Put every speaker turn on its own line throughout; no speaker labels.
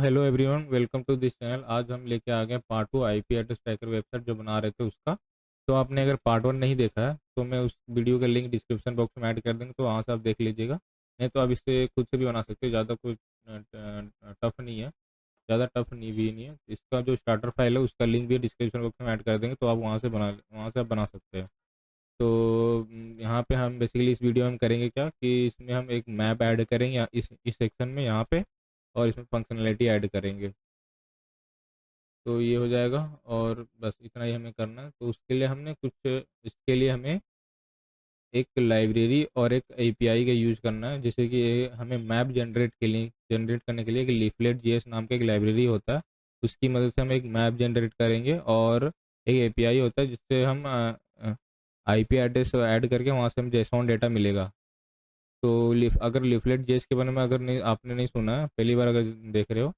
Hello everyone, welcome to this channel. आज हम लेके आ गए part 2 IP address tracker website जो बना रहे थे उसका। तो आपने अगर पार्ट 1 नहीं देखा है तो मैं उस वीडियो का लिंक डिस्क्रिप्शन बॉक्स में ऐड कर देंगे, तो वहाँ से आप देख लीजिएगा। नहीं तो आप इससे खुद से भी बना सकते हो, ज़्यादा कोई टफ नहीं है, ज़्यादा टफ नहीं भी नहीं है। इसका जो स्टार्टर फाइल है उसका लिंक भी डिस्क्रिप्शन बॉक्स में ऐड कर देंगे, तो आप वहाँ से आप बना सकते हैं। तो यहाँ पे हम बेसिकली इस वीडियो में हम करेंगे क्या कि इसमें हम एक मैप ऐड करेंगे इस सेक्शन में यहाँ पे, और इसमें फंक्शनैलिटी ऐड करेंगे। तो ये हो जाएगा, और बस इतना ही हमें करना है। तो उसके लिए हमने कुछ इसके लिए हमें एक लाइब्रेरी और एक एपीआई का यूज़ करना है। जैसे कि हमें मैप जनरेट करने के लिए एक लीफलेट जीएस नाम का एक लाइब्रेरी होता है, उसकी मदद से हम एक मैप जनरेट करेंगे। और एक एपीआई होता है जिससे हम आईपी एड्रेस ऐड करके वहाँ से हम जेसॉन डेटा मिलेगा। तो अगर लीफलेट जेएस के बारे में अगर नहीं आपने नहीं सुना है, पहली बार अगर देख रहे हो,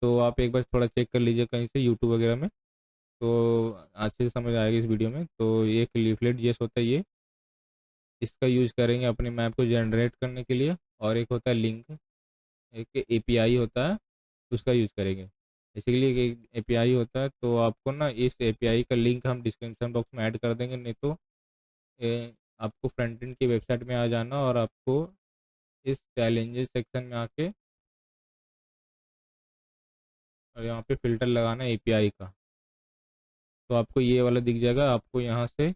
तो आप एक बार थोड़ा चेक कर लीजिए कहीं से यूट्यूब वगैरह में, तो अच्छे से समझ आएगी इस वीडियो में। तो ये एक लीफलेट जेएस होता है, ये इसका यूज़ करेंगे अपने मैप को जनरेट करने के लिए। और एक होता है लिंक, एक एपीआई होता है, उसका यूज़ करेंगे। बेसिकली एक एपीआई होता है, तो आपको ना इस एपीआई का लिंक हम डिस्क्रिप्शन बॉक्स में ऐड कर देंगे। नहीं तो आपको फ्रंट एंड की वेबसाइट में आ जाना और आपको इस चैलेंजेस सेक्शन में आके और यहाँ पे फ़िल्टर लगाना है एपीआई का। तो आपको ये वाला दिख जाएगा। आपको यहाँ से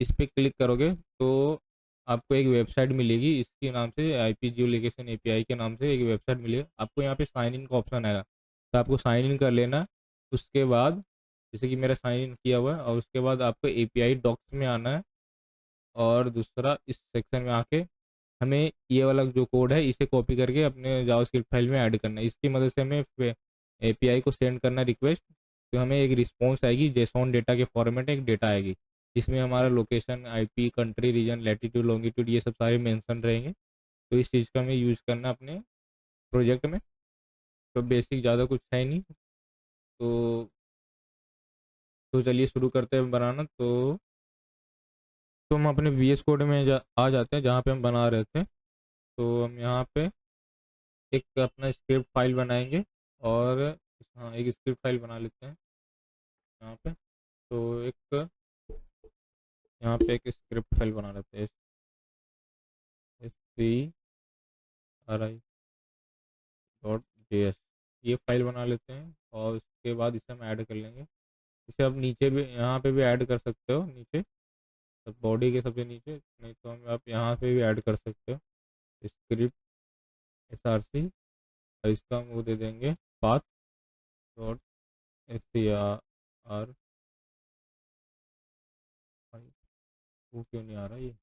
इस पे क्लिक करोगे तो आपको एक वेबसाइट मिलेगी, इसके नाम से आईपी जियोलोकेशन एपीआई के नाम से एक वेबसाइट मिलेगी। आपको यहाँ पे साइन इन का ऑप्शन आएगा, तो आपको साइन इन कर लेना। उसके बाद जैसे कि मेरा साइन इन किया हुआ है, और उसके बाद आपको एपीआई डॉक्स में आना है। और दूसरा इस सेक्शन में आके हमें ये वाला जो कोड है इसे कॉपी करके अपने जावास्क्रिप्ट फाइल में ऐड करना है। इसकी मदद से हमें एपीआई को सेंड करना रिक्वेस्ट, तो हमें एक रिस्पॉन्स आएगी, जेसॉन डेटा के फॉर्मेट में एक डेटा आएगी, जिसमें हमारा location, IP, country, region, latitude, longitude, ये सब सारे मेंशन रहेंगे। तो इस चीज़ का हमें यूज़ करना अपने प्रोजेक्ट में। तो बेसिक ज़्यादा कुछ है नहीं। तो चलिए शुरू करते हैं बनाना। तो हम अपने वी एस कोड में आ जाते हैं जहाँ पे हम बना रहे थे। तो हम यहाँ पे एक अपना स्क्रिप्ट फाइल बनाएंगे। और हाँ, एक स्क्रिप्ट फाइल बना लेते हैं यहाँ पे। तो एक यहाँ पे एक स्क्रिप्ट फाइल बना लेते हैं, stri.js, ये फाइल बना लेते हैं। और उसके बाद इसे हम ऐड कर लेंगे। इसे आप नीचे भी, यहाँ पे भी ऐड कर सकते हो नीचे, बॉडी के सबसे नीचे, नहीं तो हम आप यहाँ पे भी ऐड कर सकते हो स्क्रिप्ट src। और इसका हम वो दे देंगे पाथ डॉट str। वो क्यों नहीं आ रहा ये?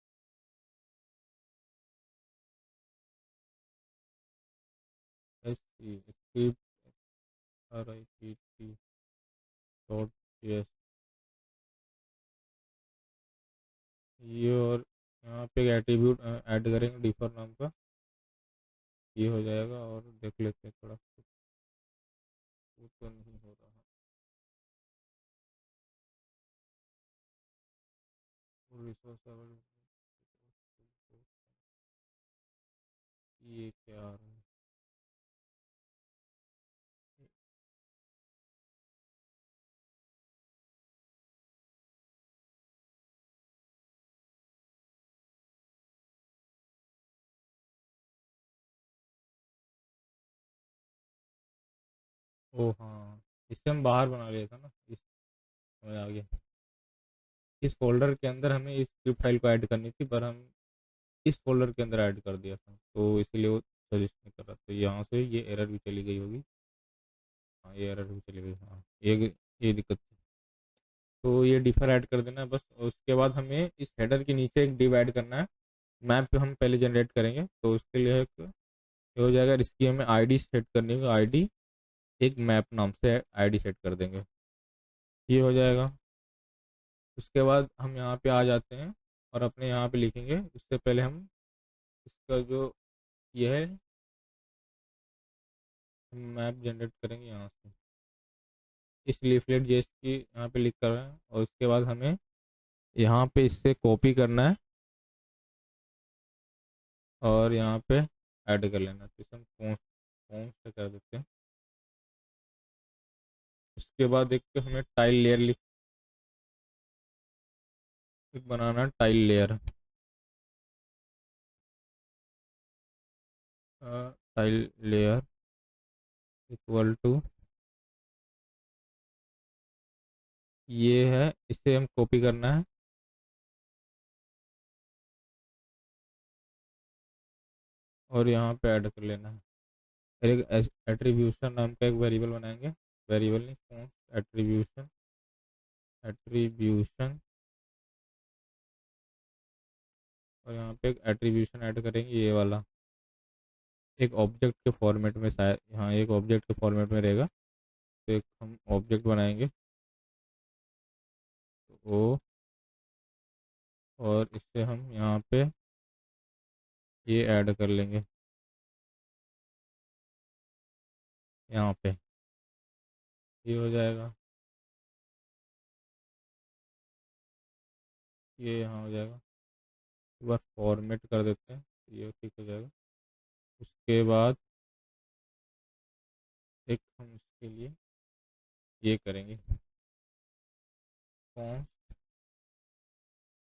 स्क्रिप्ट RIPT.js, ये। और यहाँ पे एक एट्रीब्यूट ऐड करेंगे डिफर नाम का, ये हो जाएगा। और देख लेते हैं थोड़ा, वो तो नहीं हो रहा। रिसोर्स, ये क्या आ रहा है? ओ हाँ, इससे हम बाहर बना लिया था ना समझ आ गया। इस फोल्डर के अंदर हमें इस स्क्रिप्ट फाइल को ऐड करनी थी, पर हम इस फोल्डर के अंदर ऐड कर दिया था, तो इसलिए वो सजेस्ट नहीं कर रहा। तो यहाँ से ये एरर भी चली गई होगी। हाँ, ये एरर भी चली गई। हाँ, ये दिक्कत थी। तो ये डिफर ऐड कर देना है बस। और उसके बाद हमें इस हेडर के नीचे एक डिव ऐड करना है। मैप पे हम पहले जनरेट करेंगे, तो उसके लिए एक ये हो जाएगा। इसकी हमें आईडी सेट करनी होगी, आईडी एक मैप नाम से आईडी सेट कर देंगे, ये हो जाएगा। उसके बाद हम यहाँ पे आ जाते हैं और अपने यहाँ पे लिखेंगे। उससे पहले हम इसका जो ये है मैप जनरेट करेंगे यहाँ से, इस लीफलेट जेएस की यहाँ पे लिख कर रहे हैं। और उसके बाद हमें यहाँ पे इससे कॉपी करना है और यहाँ पे ऐड कर लेना है। तो इसे हम फोन से कर देते हैं। उसके बाद एक हमें टाइल लेयर एक बनाना, tile layer. Tile layer equal to ये है, इसे हम कॉपी करना है और यहाँ पे ऐड कर लेना है। फिर एक एट्रीब्यूशन नाम का एक वेरिएबल बनाएंगे, वेरिएबल नहीं, कौन एट्रीब्यूशन, एट्रीब्यूशन। और यहाँ पे एक एट्रीब्यूशन ऐड करेंगे ये वाला, एक ऑब्जेक्ट के फॉर्मेट में, शायद यहाँ एक ऑब्जेक्ट के फॉर्मेट में रहेगा। तो एक हम ऑब्जेक्ट बनाएंगे वो, और इससे हम यहाँ पे ये ऐड कर लेंगे यहाँ पे, ये हो जाएगा, ये यहाँ हो जाएगा। एक बार फॉर्मेट कर देते हैं, ये ठीक हो जाएगा। उसके बाद एक हम इसके लिए ये करेंगे, कौन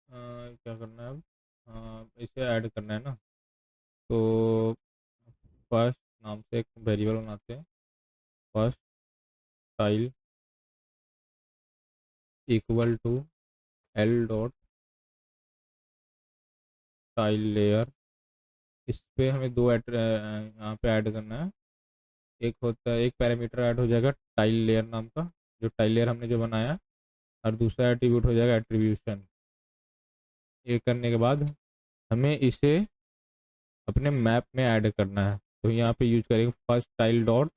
क्या करना है अब, इसे ऐड करना है ना। तो फर्स्ट नाम से एक वेरिएबल बनाते हैं, first style equal to L dot style layer. इस पे हमें दो यहाँ पे ऐड करना है। एक होता है, एक पैरामीटर ऐड हो जाएगा टाइल लेयर नाम का, जो टाइल लेयर हमने जो बनाया, और दूसरा एट्रीब्यूट हो जाएगा एट्रीब्यूशन। ये करने के बाद हमें इसे अपने मैप में ऐड करना है। तो यहाँ पे यूज करेंगे first tile dot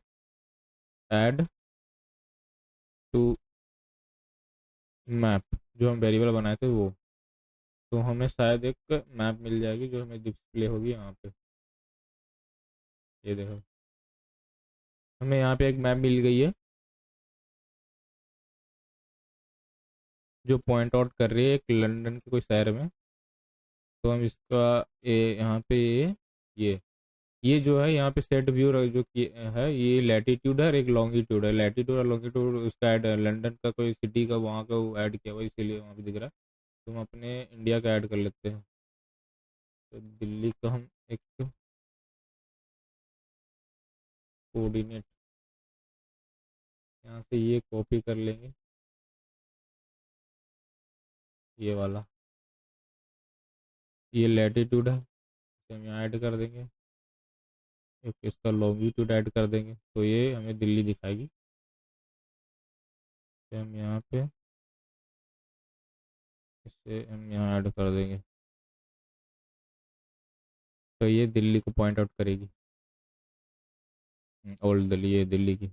add to map, जो हम वेरिएबल बनाए थे वो। तो हमें शायद एक मैप मिल जाएगी जो हमें डिस्प्ले होगी यहाँ पे, ये देखो हमें यहाँ पे एक मैप मिल गई है जो पॉइंट आउट कर रही है एक लंदन के कोई शहर में। तो हम इसका यहाँ पे ये जो है यहाँ पे सेट व्यू जो है, ये लैटिट्यूड है और एक लॉन्गिट्यूड है। लैटिट्यूड और लॉन्गिट्यूड उसका ऐड लंदन का कोई सिटी का वहाँ का वो ऐड किया हुआ, इसीलिए वहाँ पे दिख रहा है। तो हम अपने इंडिया का ऐड कर लेते हैं। तो दिल्ली का हम एक कोऑर्डिनेट यहाँ से ये कॉपी कर लेंगे, ये वाला, ये लैटिट्यूड है, इसे हम यहाँ ऐड कर देंगे। एक इसका लॉन्गिट्यूड ऐड कर देंगे तो ये हमें दिल्ली दिखाएगी। इसे हम यहाँ पे, इसे हम यहाँ ऐड कर देंगे तो ये दिल्ली को पॉइंट आउट करेगी। ओल्ड दिल्ली, ये दिल्ली की।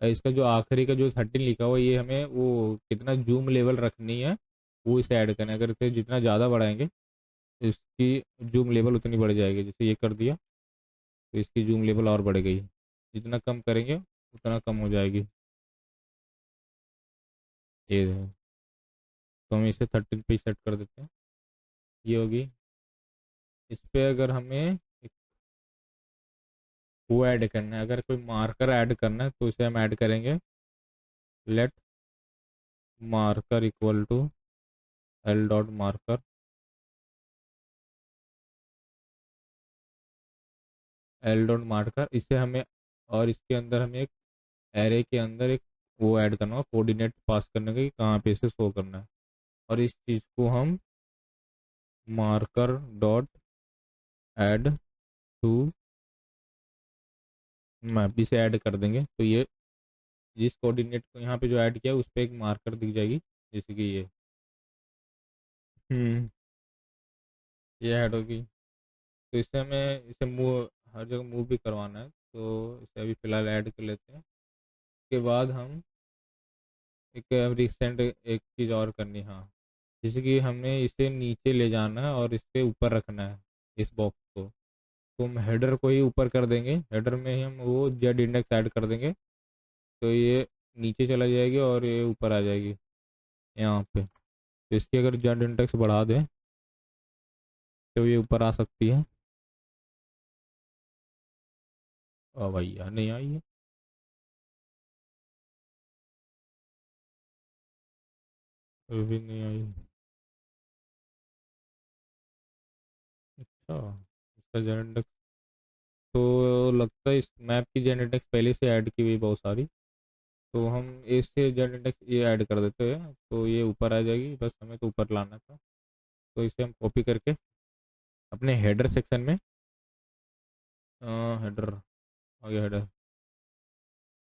इसका जो आखिरी का जो 13 लिखा हुआ, ये हमें वो कितना जूम लेवल रखनी है वो इसे ऐड करना है। अगर इसे जितना ज़्यादा बढ़ाएंगे इसकी जूम लेवल उतनी बढ़ जाएगी। जैसे ये कर दिया तो इसकी जूम लेवल और बढ़ गई, जितना कम करेंगे उतना कम हो जाएगी। ये देखो, तो हम इसे 13 पे सेट कर देते हैं, ये होगी। इस पे अगर हमें एक वो ऐड करना है, अगर कोई मार्कर ऐड करना है तो इसे हम ऐड करेंगे, let marker equal to L dot marker, L dot marker. इसे हमें, और इसके अंदर हमें एक एरे के अंदर एक वो ऐड करना होगा, कोऑर्डिनेट पास करने का कि कहाँ पे इसे शो करना है। और इस चीज़ को हम marker dot add to map से ऐड कर देंगे। तो ये जिस कोऑर्डिनेट को यहाँ पे जो ऐड किया उस पर एक मार्कर दिख जाएगी, जैसे कि ये हम्म ये ऐड होगी। तो इससे हमें इसे मूव, हर जगह मूव भी करवाना है, तो इसे अभी फ़िलहाल ऐड कर लेते हैं। उसके बाद हम एक रिसेंट एक चीज़ और करनी है, हाँ, जैसे कि हमें इसे नीचे ले जाना है और इससे ऊपर रखना है इस बॉक्स को। तो हम हेडर को ही ऊपर कर देंगे, हेडर में ही हम वो जेड इंडेक्स ऐड कर देंगे। तो ये नीचे चला जाएगी और ये ऊपर आ जाएगी यहाँ पे। तो इसकी अगर जेड इंडेक्स बढ़ा दें तो ये ऊपर आ सकती है। और भैया नहीं आई है, अभी भी नहीं आई। अच्छा, इसका जेनेटिक्स तो लगता है इस मैप की जेनेटिक्स पहले से ऐड की हुई बहुत सारी। तो हम इससे जेनेटिक्स ये ऐड कर देते हैं तो ये ऊपर आ जाएगी, बस हमें तो ऊपर लाना था। तो इसे हम कॉपी करके अपने हेडर सेक्शन में, हेडर आ गया हेडर,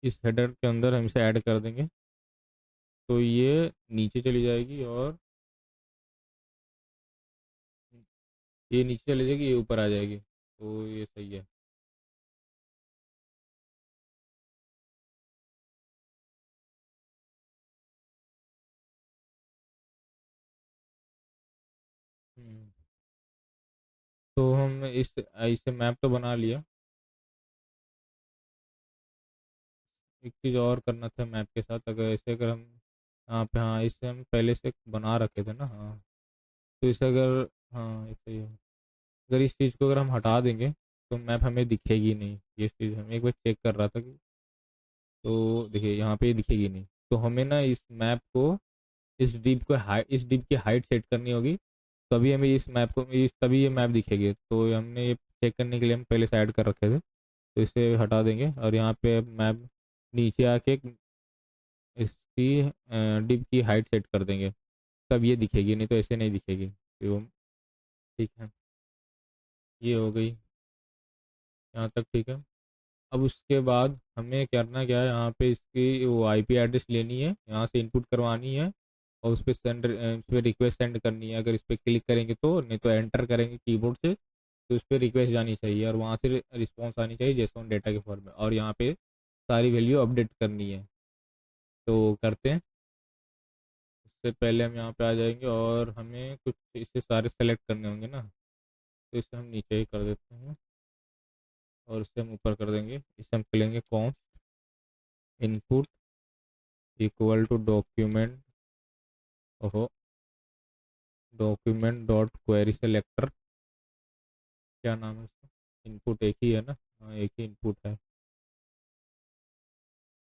इस हेडर के अंदर हम इसे ऐड कर देंगे। तो ये नीचे चली जाएगी और ये नीचे चली जाएगी, ये ऊपर आ जाएगी, तो ये सही है। हम्म, तो हम इस इसे मैप तो बना लिया। एक चीज़ और करना था मैप के साथ, अगर ऐसे अगर हम यहाँ पे, हाँ इसे हम पहले से बना रखे थे ना, हाँ। तो इसे अगर, हाँ एक सही है, अगर इस चीज़ को अगर हम हटा देंगे तो मैप हमें दिखेगी नहीं। ये चीज़ हम एक बार चेक कर रहा था कि, तो देखिए यहाँ पे दिखेगी नहीं। तो हमें ना इस मैप को, इस डिप की हाइट सेट करनी होगी, तभी हमें इस मैप को इस तभी ये मैप दिखेगी। तो हमने ये चेक करने के लिए हम पहले से ऐड कर रखे थे, तो इसे हटा देंगे और यहाँ पे मैप नीचे आके इसकी डिप की हाइट सेट कर देंगे, तब ये दिखेगी, नहीं तो ऐसे नहीं दिखेगी। तो ठीक है, ये हो गई, यहाँ तक ठीक है। अब उसके बाद हमें करना क्या है, यहाँ पे इसकी वो आईपी एड्रेस लेनी है, यहाँ से इनपुट करवानी है और उस पर रिक्वेस्ट सेंड करनी है। अगर इस पर क्लिक करेंगे तो, नहीं तो एंटर करेंगे कीबोर्ड से, तो उस पर रिक्वेस्ट जानी चाहिए और वहाँ से रिस्पॉन्स आनी चाहिए जेसॉन डेटा के फॉर्म में, और यहाँ पे सारी वैल्यू अपडेट करनी है। तो करते हैं। उससे पहले हम यहाँ पे आ जाएंगे और हमें कुछ इसे सारे सेलेक्ट करने होंगे ना, तो इसे हम नीचे ही कर देते हैं और इसे हम ऊपर कर देंगे। इसे हम करेंगे const input equal to document, ओहो, डॉक्यूमेंट डॉट क्वेरी सेलेक्टर, क्या नाम है इसका, इनपुट एक ही है ना, हाँ एक ही इनपुट है।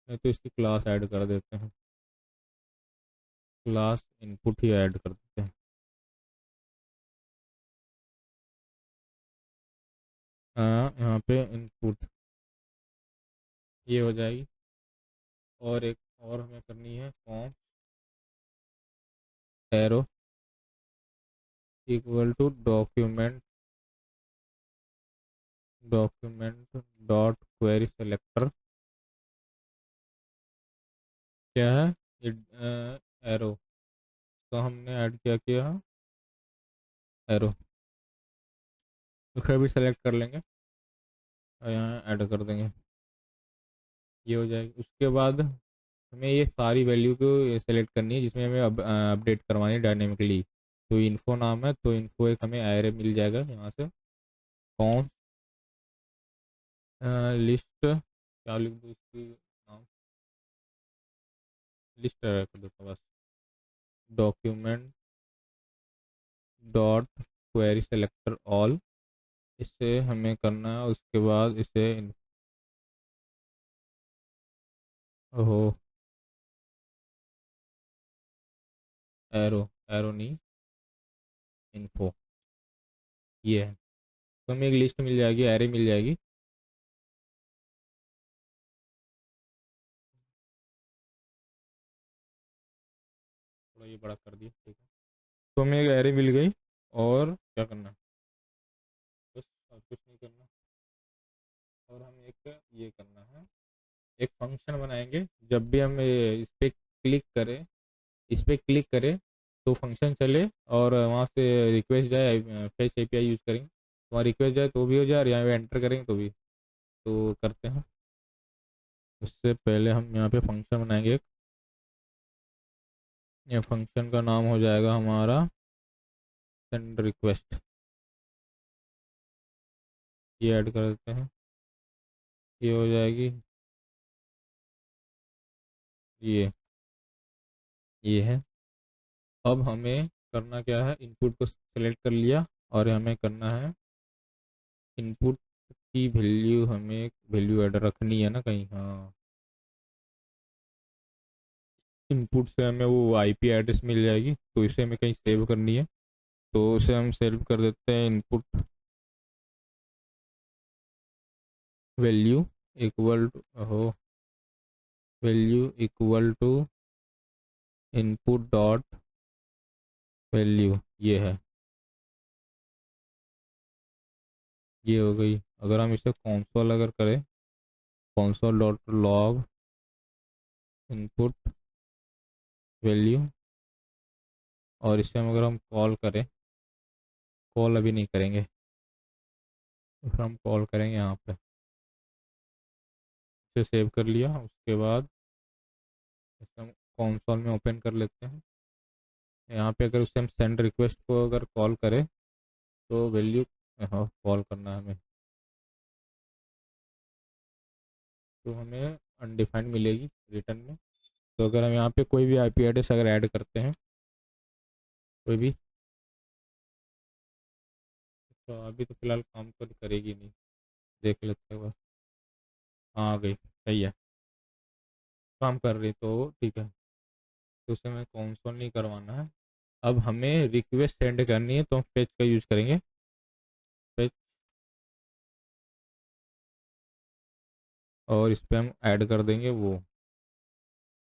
नहीं तो इसकी क्लास ऐड कर देते हैं, क्लास इनपुट ही ऐड कर देते हैं। हाँ यहाँ पे इनपुट ये हो जाएगी। और एक और हमें करनी है, com arrow equal to document, document dot query selector, क्या है ये, एरो, तो हमने ऐड क्या किया, एरो, फिर भी सेलेक्ट कर लेंगे और यहाँ ऐड कर देंगे, ये हो जाएगी। उसके बाद हमें ये सारी वैल्यू को सेलेक्ट करनी है जिसमें हमें अपडेट करवानी है डायनेमिकली। तो इन्फो नाम है, तो इन्फो एक हमें एरे मिल जाएगा यहाँ से, कौन लिस्ट, क्या लिख दूँ इसकी नाम, लिस्ट कर देता हूँ बस, document dot query selector all, इससे हमें करना है। उसके बाद इसे ओहो, एरो, एरो नहीं, इन्फो, ये है। तो हमें एक लिस्ट मिल जाएगी, एरे मिल जाएगी। थोड़ा ये बड़ा कर दिया, ठीक है। तो हमें एक एरे मिल गई, और क्या करना है, बस और कुछ नहीं करना। और हम एक ये करना है, एक फंक्शन बनाएंगे, जब भी हम इस पे क्लिक करें, इस पे क्लिक करें तो फंक्शन चले और वहाँ से रिक्वेस्ट जाए, फेच एपीआई यूज़ करेंगे, वहाँ रिक्वेस्ट जाए तो भी हो जाए और यहाँ पे एंटर करेंगे तो भी। तो करते हैं। उससे पहले हम यहाँ पे फंक्शन बनाएंगे एक, ये फंक्शन का नाम हो जाएगा हमारा सेंड रिक्वेस्ट, ये ऐड कर देते हैं, ये हो जाएगी, ये है। अब हमें करना क्या है, इनपुट को सेलेक्ट कर लिया और हमें करना है इनपुट की वैल्यू, हमें वैल्यू ऐड रखनी है ना कहीं, हाँ। इनपुट से हमें वो आईपी एड्रेस मिल जाएगी, तो इसे हमें कहीं सेव करनी है। तो उसे हम सेव कर देते हैं इनपुट वैल्यू इक्वल टू हो value equal to input dot value, ये है, ये हो गई। अगर हम इसे कॉन्सोल अगर करें, console dot log input value, और इसे हम अगर हम कॉल करें, कॉल अभी नहीं करेंगे, फिर हम कॉल करेंगे यहाँ पे। इसे सेव कर लिया, उसके बाद इसे हम कॉन्सोल में ओपन कर लेते हैं। यहाँ पे अगर उसे हम सेंड रिक्वेस्ट को अगर कॉल करें, तो वैल्यू, हाँ कॉल करना है हमें, तो हमें अनडिफाइंड मिलेगी रिटर्न में। तो अगर हम यहाँ पे कोई भी आईपी एड्रेस अगर ऐड करते हैं, कोई भी, तो अभी तो फिलहाल काम तो करेगी नहीं, देख लेते हैं बस। हाँ, आ गई, सही है, काम कर रही तो ठीक है। तो उसे हमें कॉन्सोल नहीं करवाना है। अब हमें रिक्वेस्ट सेंड करनी है, तो हम फेच का यूज़ करेंगे। फेच, और इस पर हम ऐड कर देंगे वो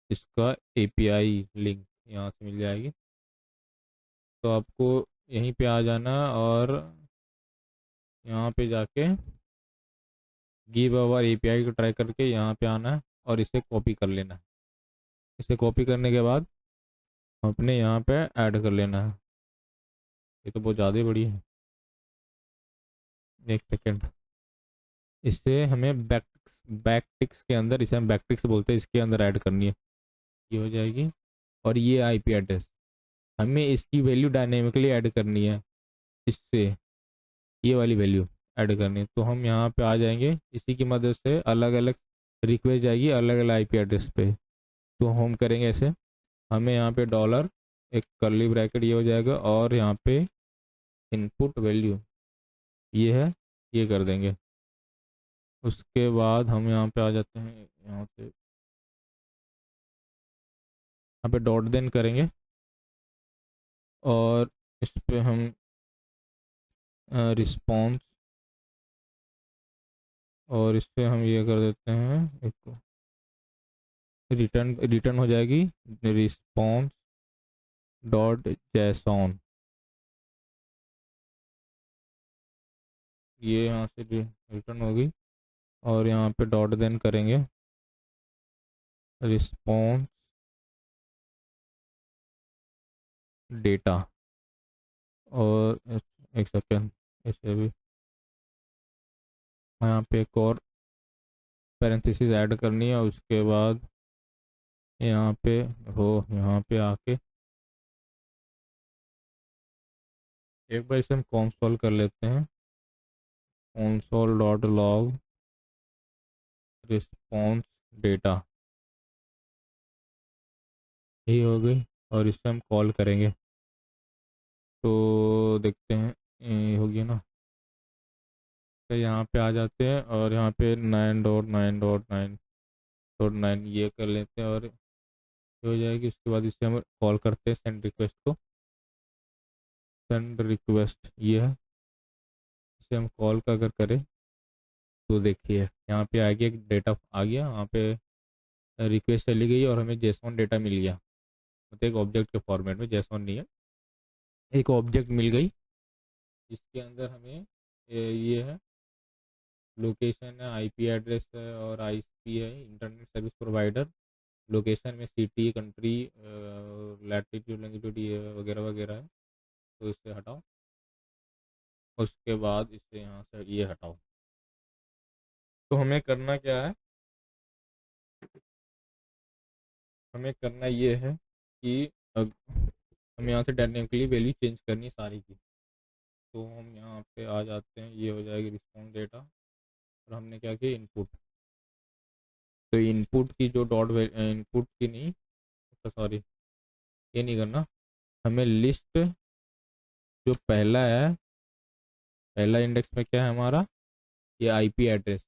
इसका एपीआई लिंक, यहाँ से मिल जाएगी। तो आपको यहीं पे आ जाना, और यहाँ पे जाके गिव अवर एपीआई को ट्राई करके यहाँ पे आना है, और इसे कॉपी कर लेना है। इसे कॉपी करने के बाद अपने यहाँ पे ऐड कर लेना है। ये तो बहुत ज़्यादा ही बड़ी है, एक सेकेंड। इसे हमें बैकटिक्स के अंदर, इसे हम बैकटिक्स बोलते हैं, इसके अंदर ऐड करनी है। ये हो जाएगी। और ये आईपी एड्रेस हमें इसकी वैल्यू डायनेमिकली ऐड करनी है, इससे ये वाली वैल्यू ऐड करनी है। तो हम यहाँ पे आ जाएंगे, इसी की मदद से अलग अलग रिक्वेस्ट जाएगी अलग अलग आईपी एड्रेस पे। तो हम करेंगे ऐसे, हमें यहाँ पे डॉलर, एक कर्ली ब्रैकेट ये हो जाएगा, और यहाँ पे इनपुट वैल्यू ये है, ये कर देंगे। उसके बाद हम यहाँ पे आ जाते हैं, यहाँ से यहाँ पे डॉट देन करेंगे, और इस पे हम रिस्पॉन्स, और इस पे हम ये कर देते हैं, एक रिटर्न, रिटर्न हो जाएगी रिस्पॉन्स डॉट जैसॉन। ये यहाँ से रिटर्न होगी, और यहाँ पे डॉट देन करेंगे रिस्पॉन्स डेटा। और एक सेकेंड, इसे भी यहाँ पे एक और पैरेंथेसिस ऐड करनी है। उसके बाद यहाँ पे यहाँ पे आके एक बार इसे हम कंसोल कर लेते हैं, console dot log response data, यही हो गई। और इसे हम कॉल करेंगे, तो देखते हैं, ये होगी ना। तो यहाँ पे आ जाते हैं, और यहाँ पे 9.9.9.9 ये कर लेते हैं, और ये हो जाएगी। उसके बाद इसे हम कॉल करते हैं सेंड रिक्वेस्ट को, सेंड रिक्वेस्ट ये है। इसे हम कॉल का अगर करें, तो देखिए यहाँ पे आ गया, डेटा आ गया, यहाँ पे रिक्वेस्ट चली गई, और हमें जेसॉन डेटा मिल गया। मतलब एक ऑब्जेक्ट के फॉर्मेट में, जेसॉन नहीं है, एक ऑब्जेक्ट मिल गई, जिसके अंदर हमें ये है, लोकेशन है, आईपी एड्रेस है, और आईएसपी है, इंटरनेट सर्विस प्रोवाइडर। लोकेशन में सिटी, कंट्री, लैटिट्यूड लैंगिट्यूड ये वगैरह वगैरह है। तो इसे हटाओ, उसके बाद इसे यहाँ से ये हटाओ। तो हमें करना क्या है, हमें करना ये है कि हमें यहाँ से डायनेमिकली वैल्यू चेंज करनी सारी की। तो हम यहाँ पे आ जाते हैं, ये हो जाएगी रिस्पॉन्स डेटा, और हमने क्या किया, इनपुट। तो इनपुट की जो डॉट, इनपुट की नहीं, सॉरी, ये नहीं करना, हमें लिस्ट जो पहला है, पहला इंडेक्स में क्या है हमारा, ये आईपी एड्रेस,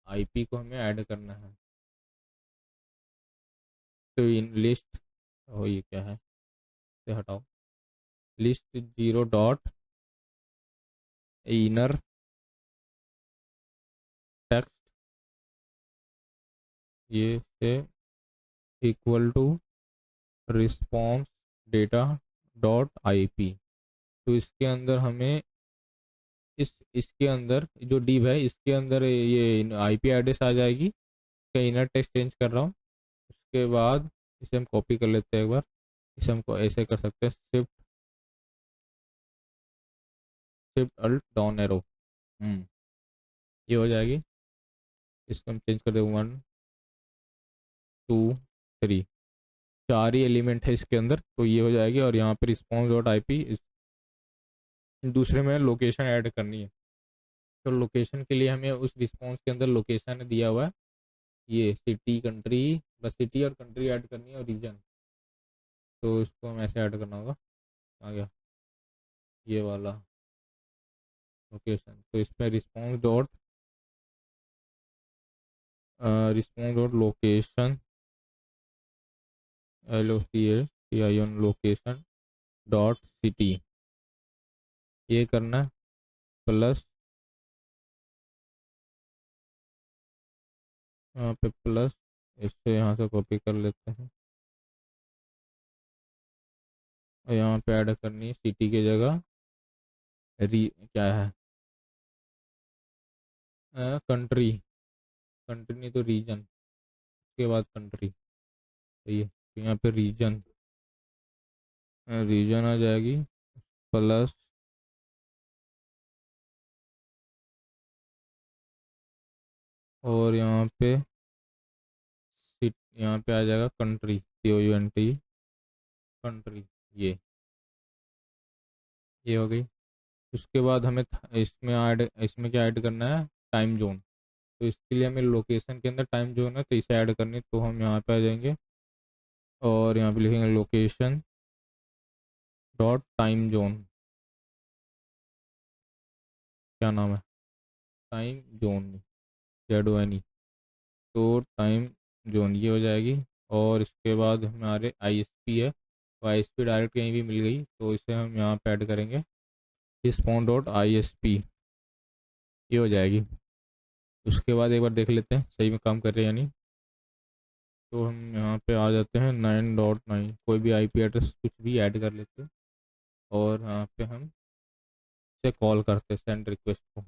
आईपी को हमें ऐड करना है। लिस्ट इन लिस्ट, ओ ये क्या है, इसे हटाओ, list zero dot inner text ये से equal to response data dot IP. तो इसके अंदर हमें इसके अंदर जो डिव है इसके अंदर ये आईपी एड्रेस आ जाएगी। इसका इनर टेक्स्ट चेंज कर रहा हूँ। उसके बाद इसे हम कॉपी कर लेते हैं एक बार। इसे हमको ऐसे कर सकते हैं, shift shift alt down arrow, ये हो जाएगी। इसको हम चेंज कर देंगे 1 2 3, 4 ही एलिमेंट है इसके अंदर, तो ये हो जाएगी। और यहाँ पे रिस्पॉन्स डॉट आई पी, दूसरे में लोकेशन ऐड करनी है। तो लोकेशन के लिए हमें उस रिस्पॉन्स के अंदर लोकेशन दिया हुआ है, ये सिटी कंट्री, बस सिटी और कंट्री ऐड करनी है और रीजन। तो इसको हम ऐसे ऐड करना होगा, आ गया ये वाला लोकेशन। तो इसमें response dot location, LOCATION location dot city, ये करना है। प्लस यहाँ पे प्लस, इससे यहाँ से कॉपी कर लेते हैं और यहाँ पे ऐड करनी है सिटी की जगह क्या है, कंट्री, कंट्री नहीं तो रीजन, उसके बाद कंट्री, सही है। तो यहाँ पे रीजन, रीजन आ जाएगी। प्लस और यहाँ पे यहाँ पे आ जाएगा कंट्री, COUNT कंट्री, ये हो गई। उसके बाद हमें इसमें क्या ऐड करना है, टाइम जोन। तो इसके लिए हमें लोकेशन के अंदर टाइम जोन है तो इसे ऐड करनी है। तो हम यहाँ पे आ जाएंगे और यहाँ पे लिखेंगे लोकेशन डॉट टाइम जोन, क्या नाम है, टाइम जोन, ZONE। तो टाइम जोन ये हो जाएगी। और इसके बाद हमारे ISP है, तो ISP डायरेक्ट कहीं भी मिल गई तो इसे हम यहाँ पे ऐड करेंगे, रिस्पॉन्स डॉट ISP, ये हो जाएगी। उसके बाद एक बार देख लेते हैं सही में काम कर रहे हैं या नहीं। तो हम यहाँ पे आ जाते हैं 9.9, कोई भी IP एड्रेस कुछ भी ऐड कर लेते हैं और यहाँ पे हम इसे कॉल करते हैं सेंड रिक्वेस्ट को।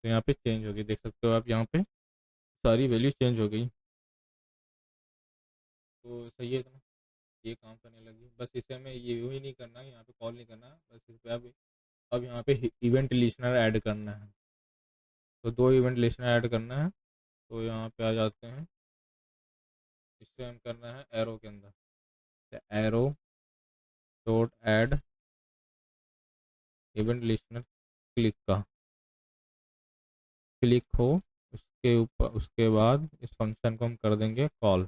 तो यहाँ पे चेंज हो गई, देख सकते हो आप, यहाँ पे सारी वैल्यू चेंज हो गई। तो सही है ना, ये काम करने लगी। बस इसे हमें ये ही नहीं करना है, यहाँ पे कॉल नहीं करना है, बस इस पे अब यहाँ पे इवेंट लिस्नर ऐड करना है। तो 2 इवेंट लिस्नर ऐड करना है। तो यहाँ पे आ जाते हैं, इससे हम करना है एरो के अंदर, arrow dot add event listener click का, क्लिक हो, उसके ऊपर उसके बाद इस फंक्शन को हम कर देंगे कॉल।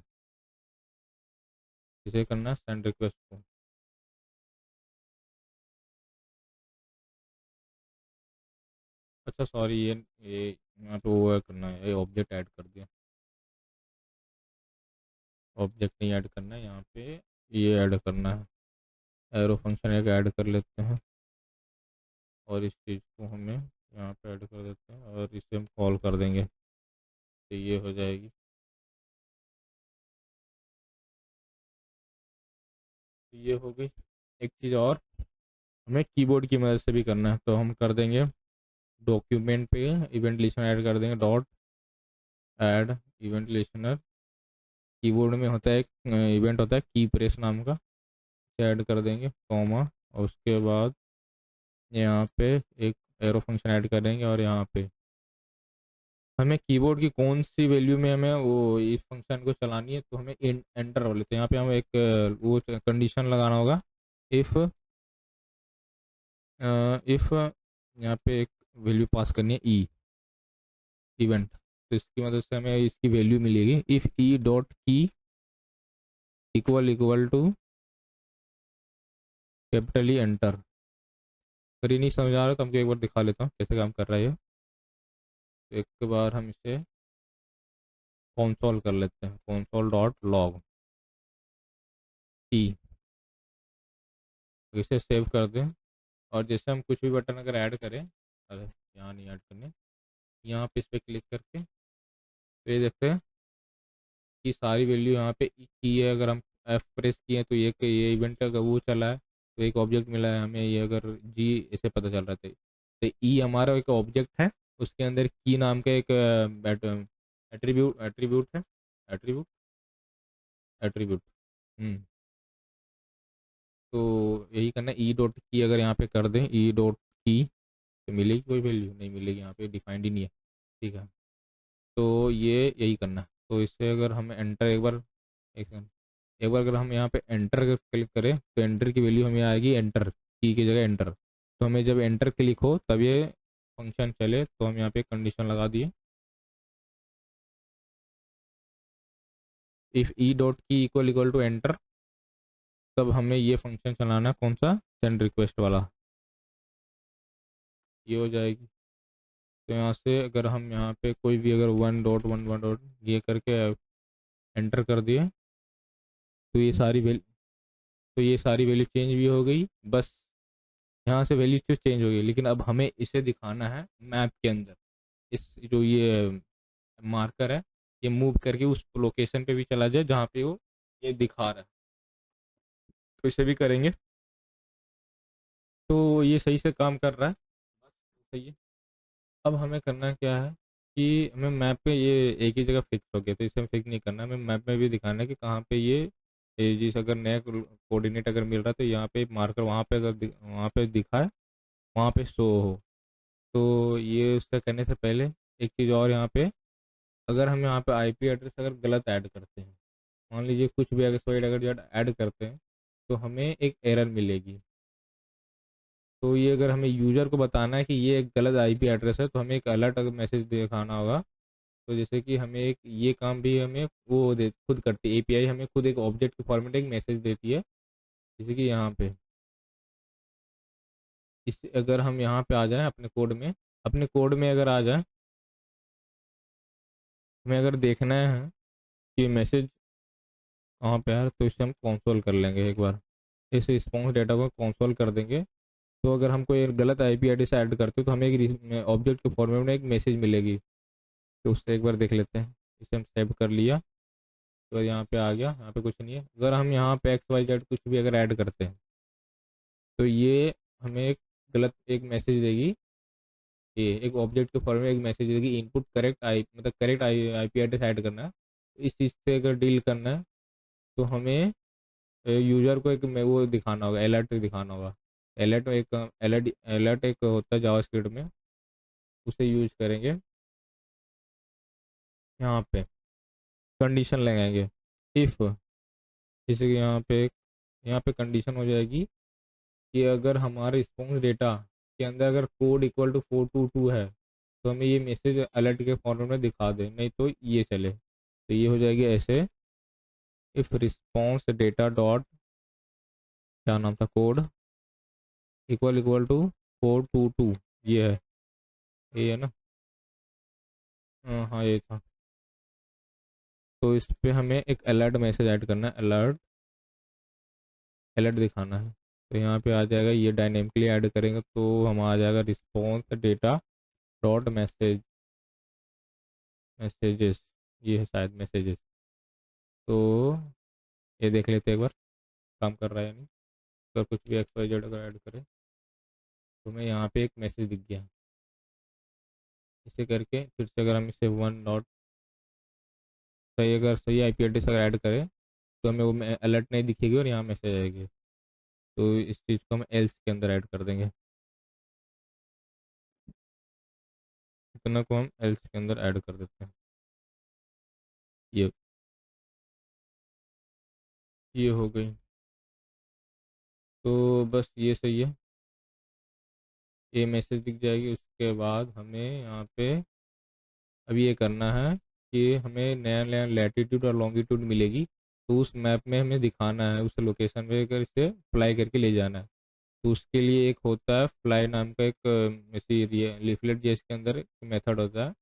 इसे करना है सेंड रिक्वेस्ट को। अच्छा सॉरी, ये यहाँ पे वो करना है, ये ऑब्जेक्ट ऐड कर दिया, ऑब्जेक्ट नहीं ऐड करना है यहाँ पे, ये ऐड करना है। एरो फंक्शन एक ऐड कर लेते हैं और इस चीज़ को हमें यहाँ पे ऐड कर देते हैं और इसे हम कॉल कर देंगे, तो ये हो जाएगी। तो ये हो गई। एक चीज़ और, हमें कीबोर्ड की मदद से भी करना है, तो हम कर देंगे डॉक्यूमेंट पे इवेंट लिस्टनर ऐड कर देंगे, dot add event listener. Keyboard में होता है एक इवेंट होता है की प्रेस नाम का, ऐड कर देंगे कॉमा, और उसके बाद यहाँ पे एक एरो फंक्शन ऐड करेंगे और यहाँ पे हमें कीबोर्ड की कौन सी वैल्यू में हमें वो इस फंक्शन को चलानी है, तो हमें एंटर हो लेते हैं। यहाँ पे हमें एक वो कंडीशन लगाना होगा, इफ़ इफ़ यहाँ पे एक वैल्यू पास करनी है ई इवेंट, तो इसकी मदद से हमें इसकी वैल्यू मिलेगी, इफ़ ई डॉट की इक्वल इक्वल टू कैपिटली एंटर। अगर ये नहीं समझ आ रहा तो हमको एक बार दिखा लेता हूँ कैसे काम कर रहा है ये। तो एक बार हम इसे कंसोल कर लेते हैं, कंसोल डॉट लॉग ई, इसे सेव कर दें। और जैसे हम कुछ भी बटन अगर ऐड करें, अरे यहाँ नहीं ऐड करने, यहाँ पे इस पर क्लिक करके तो ये देखते हैं कि सारी वैल्यू यहाँ पे की है। अगर हम एफ प्रेस किए तो ये इवेंट अगर वो चला है तो एक ऑब्जेक्ट मिला है हमें, ये अगर जी ऐसे पता चल रहा था। तो ई हमारा एक ऑब्जेक्ट है, उसके अंदर की नाम का एक एट्रीब्यूट एट्रीब्यूट है, एट्रीब्यूट एट्रीब्यूट। हम्म तो यही करना, ई डॉट की अगर यहाँ पे कर दें, ई डॉट की, तो मिलेगी कोई वैल्यू नहीं मिलेगी, यहाँ पे डिफाइंड ही नहीं है। ठीक है, तो ये यही करना है। तो इससे अगर हम एंटर एक बार, एक सेकंड, एक बार अगर हम यहाँ पे एंटर क्लिक करें तो एंटर की वैल्यू हमें आएगी, एंटर की जगह एंटर। तो हमें जब एंटर क्लिक हो तब ये फंक्शन चले, तो हम यहाँ पे कंडीशन लगा दिए, इफ़ ई डॉट की इक्वल इक्वल टू एंटर, तब हमें ये फंक्शन चलाना है, कौन सा, सेंड रिक्वेस्ट वाला, ये हो जाएगी। तो यहाँ से अगर हम यहाँ पे कोई भी अगर वन डॉट ये करके एंटर कर दिए तो ये सारी वैल्यू, तो ये सारी वैल्यू चेंज भी हो गई। बस यहाँ से वैल्यू तो चेंज हो गई, लेकिन अब हमें इसे दिखाना है मैप के अंदर। इस जो ये मार्कर है, ये मूव करके उस लोकेशन पे भी चला जाए जहाँ पे वो ये दिखा रहा है। तो इसे भी करेंगे, तो ये सही से काम कर रहा है, बस सही है। अब हमें करना क्या है कि हमें मैप पे ये एक ही जगह फिक्स हो गया, तो इसे फिक्स नहीं करना, हमें मैप में भी दिखाना है कि कहाँ पे ये जिस अगर नया कोऑर्डिनेट अगर मिल रहा है तो यहाँ पे मार्कर वहाँ पे अगर वहाँ पे दिखा है, वहाँ पे शो हो। तो ये उसका करने से पहले एक चीज़ और, यहाँ पे अगर हम यहाँ पे आईपी एड्रेस अगर गलत ऐड करते हैं, मान लीजिए कुछ भी अगर सॉइड अगर जो ऐड करते हैं, तो हमें एक एरर मिलेगी। तो ये अगर हमें यूज़र को बताना है कि ये एक गलत आईपी एड्रेस है, तो हमें एक अलर्ट अगर मैसेज दिखाना होगा। तो जैसे कि हमें एक ये काम भी हमें वो दे खुद करती है, एपीआई हमें खुद एक ऑब्जेक्ट के फॉर्मेट एक मैसेज देती है। जैसे कि यहाँ पे इस अगर हम यहाँ पे आ जाएं अपने कोड में, अपने कोड में अगर आ जाएं, हमें अगर देखना है कि मैसेज वहाँ पे है, तो इसे हम कंसोल कर लेंगे एक बार, इस रिस्पॉन्स डेटा को कंसोल कर देंगे। तो अगर हम कोई गलत आईपी एड्रेस ऐड करते हो तो हमें एक ऑब्जेक्ट के फॉर्मेट में एक मैसेज मिलेगी। तो उससे एक बार देख लेते हैं, इसे हम सेव कर लिया। तो यहाँ पे आ गया, यहाँ पे कुछ नहीं है। अगर हम यहाँ पे एक्स वाई जेड कुछ भी अगर ऐड करते हैं तो ये हमें एक गलत एक मैसेज देगी, ये एक ऑब्जेक्ट के फॉर्म में एक मैसेज देगी, इनपुट करेक्ट आई मतलब करेक्ट आईपी एड्रेस ऐड करना है। तो इस चीज़ से अगर डील करना है तो हमें यूज़र को एक वो दिखाना होगा, अलर्ट दिखाना होगा। अलर्ट एक होता है जावास्क्रिप्ट में, उसे यूज करेंगे। यहाँ पे कंडीशन लगाएंगे, इफ़, जैसे कि यहाँ पे कंडीशन हो जाएगी कि अगर हमारे रिस्पॉन्स डेटा के अंदर अगर कोड इक्वल टू 422 है तो हमें ये मैसेज अलर्ट के फॉर्मेट में दिखा दे, नहीं तो ये चले। तो ये हो जाएगी ऐसे, इफ रिस्पॉन्स डेटा डॉट, क्या नाम था, कोड इक्वल इक्वल टू 422, ये है ना, हाँ ये था। तो इस पे हमें एक अलर्ट मैसेज ऐड करना है, अलर्ट अलर्ट दिखाना है। तो यहाँ पे आ जाएगा, ये डायनेमिकली ऐड करेंगे तो हम आ जाएगा रिस्पॉन्स डेटा डॉट मैसेजेस, ये है शायद मैसेजेस। तो ये देख लेते हैं एक बार काम कर रहा है या नहीं। अगर कुछ भी एक्स वाई जेड अगर ऐड करें तो हमें यहाँ पे एक मैसेज दिख गया। इसे करके फिर से अगर हम इसे वन डॉट सही, अगर सही आईपी एड्रेस अगर ऐड करें तो हमें वो अलर्ट नहीं दिखेगी और यहाँ मैसेज आएगी। तो इस चीज़ को हम एल्स के अंदर ऐड कर देंगे, इतना को हम एल्स के अंदर ऐड कर देते हैं। ये ये हो गई। तो बस ये सही है, ये मैसेज दिख जाएगी। उसके बाद हमें यहाँ पे अब ये करना है कि हमें नया नया लैटिट्यूड और लॉन्गिट्यूड मिलेगी, तो उस मैप में हमें दिखाना है, उस लोकेशन पे कर इसे फ्लाई करके ले जाना है। तो उसके लिए एक होता है फ्लाई नाम का एक ऐसी लीफलेट जिसके अंदर एक मेथड होता है।